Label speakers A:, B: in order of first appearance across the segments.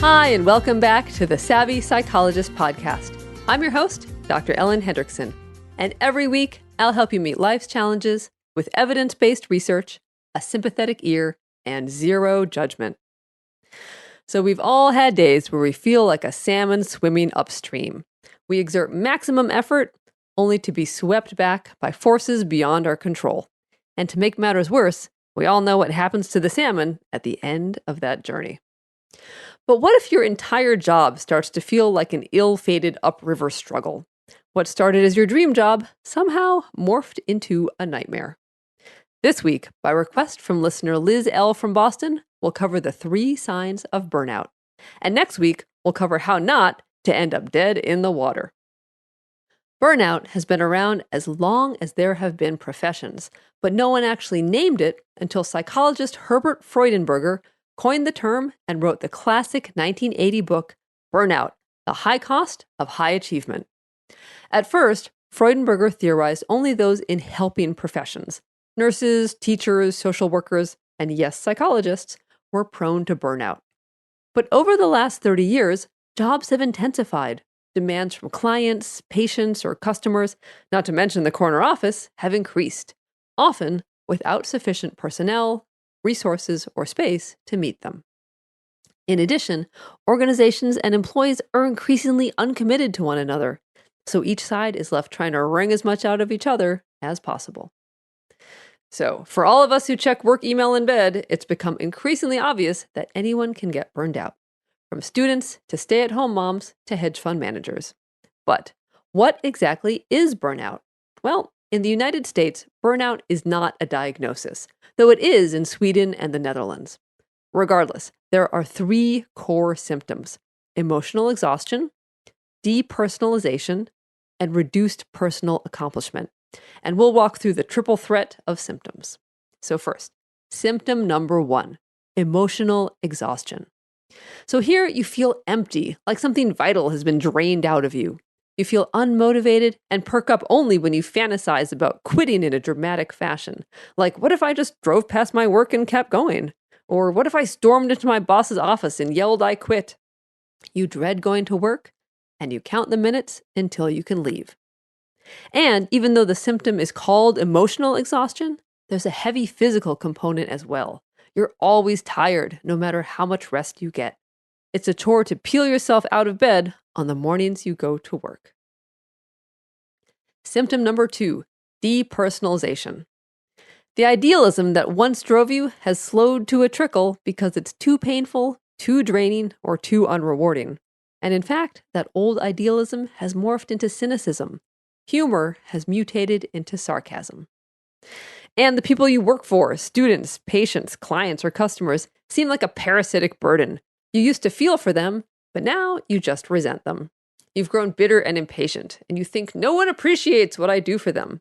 A: Hi, and welcome back to the Savvy Psychologist podcast. I'm your host, Dr. Ellen Hendrickson, and every week I'll help you meet life's challenges with evidence-based research, a sympathetic ear, and zero judgment. So we've all had days where we feel like a salmon swimming upstream. We exert maximum effort only to be swept back by forces beyond our control. And to make matters worse, we all know what happens to the salmon at the end of that journey. But what if your entire job starts to feel like an ill-fated upriver struggle? What started as your dream job somehow morphed into a nightmare. This week, by request from listener Liz L. from Boston, we'll cover the 3 signs of burnout. And next week, we'll cover how not to end up dead in the water. Burnout has been around as long as there have been professions, but no one actually named it until psychologist Herbert Freudenberger coined the term and wrote the classic 1980 book, Burnout, The High Cost of High Achievement. At first, Freudenberger theorized only those in helping professions. Nurses, teachers, social workers, and yes, psychologists were prone to burnout. But over the last 30 years, jobs have intensified. Demands from clients, patients, or customers, not to mention the corner office, have increased, often without sufficient personnel, resources, or space to meet them. In addition, organizations and employees are increasingly uncommitted to one another, so each side is left trying to wring as much out of each other as possible. So, for all of us who check work email in bed, it's become increasingly obvious that anyone can get burned out, from students to stay-at-home moms to hedge fund managers. But what exactly is burnout? Well, in the United States, burnout is not a diagnosis, though it is in Sweden and the Netherlands. Regardless, there are 3 core symptoms: emotional exhaustion, depersonalization, and reduced personal accomplishment. And we'll walk through the triple threat of symptoms. So first, symptom number 1, emotional exhaustion. So here you feel empty, like something vital has been drained out of you. You feel unmotivated and perk up only when you fantasize about quitting in a dramatic fashion. Like, what if I just drove past my work and kept going? Or what if I stormed into my boss's office and yelled, "I quit"? You dread going to work, and you count the minutes until you can leave. And even though the symptom is called emotional exhaustion, there's a heavy physical component as well. You're always tired, no matter how much rest you get. It's a chore to peel yourself out of bed on the mornings you go to work. Symptom number 2, depersonalization. The idealism that once drove you has slowed to a trickle because it's too painful, too draining, or too unrewarding. And in fact, that old idealism has morphed into cynicism. Humor has mutated into sarcasm. And the people you work for, students, patients, clients, or customers, seem like a parasitic burden. You used to feel for them, but now you just resent them. You've grown bitter and impatient, and you think no one appreciates what I do for them.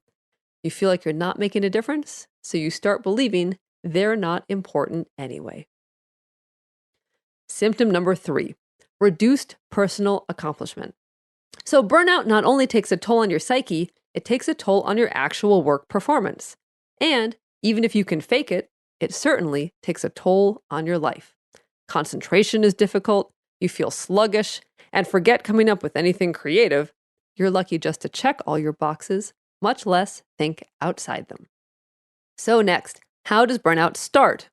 A: You feel like you're not making a difference, so you start believing they're not important anyway. Symptom number 3, reduced personal accomplishment. So burnout not only takes a toll on your psyche, it takes a toll on your actual work performance. And even if you can fake it, it certainly takes a toll on your life. Concentration is difficult, you feel sluggish, and forget coming up with anything creative. You're lucky just to check all your boxes, much less think outside them. So next, how does burnout start?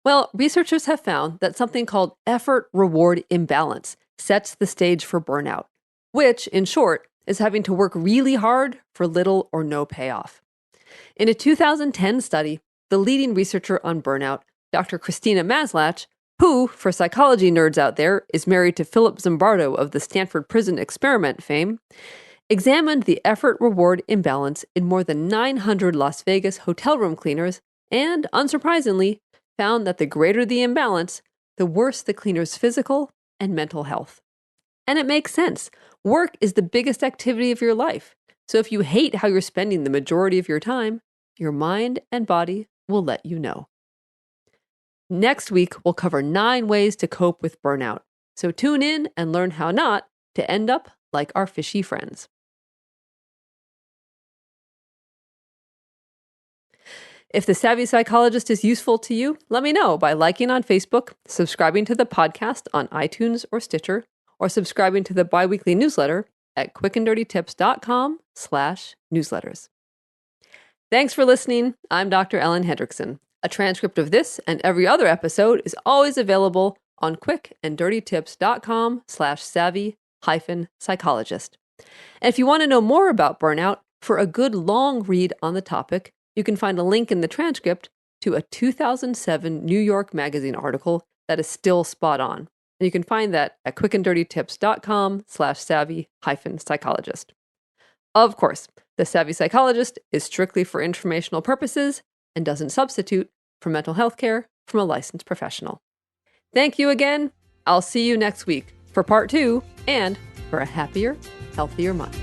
A: Well, researchers have found that something called effort-reward imbalance sets the stage for burnout, which, in short, is having to work really hard for little or no payoff. In a 2010 study, the leading researcher on burnout, Dr. Christina Maslach, who, for psychology nerds out there, is married to Philip Zimbardo of the Stanford Prison Experiment fame, examined the effort-reward imbalance in more than 900 Las Vegas hotel room cleaners and, unsurprisingly, found that the greater the imbalance, the worse the cleaner's physical and mental health. And it makes sense. Work is the biggest activity of your life. So if you hate how you're spending the majority of your time, your mind and body will let you know. Next week, we'll cover 9 ways to cope with burnout. So tune in and learn how not to end up like our fishy friends. If The Savvy Psychologist is useful to you, let me know by liking on Facebook, subscribing to the podcast on iTunes or Stitcher, or subscribing to the biweekly newsletter at quickanddirtytips.com/newsletters. Thanks for listening. I'm Dr. Ellen Hendrickson. A transcript of this and every other episode is always available on quickanddirtytips.com/savvy-psychologist. And if you want to know more about burnout, for a good long read on the topic, you can find a link in the transcript to a 2007 New York Magazine article that is still spot on. And you can find that at quickanddirtytips.com/savvy-psychologist. Of course, The Savvy Psychologist is strictly for informational purposes and doesn't substitute for mental health care from a licensed professional. Thank you again. I'll see you next week for part 2 and for a happier, healthier mind.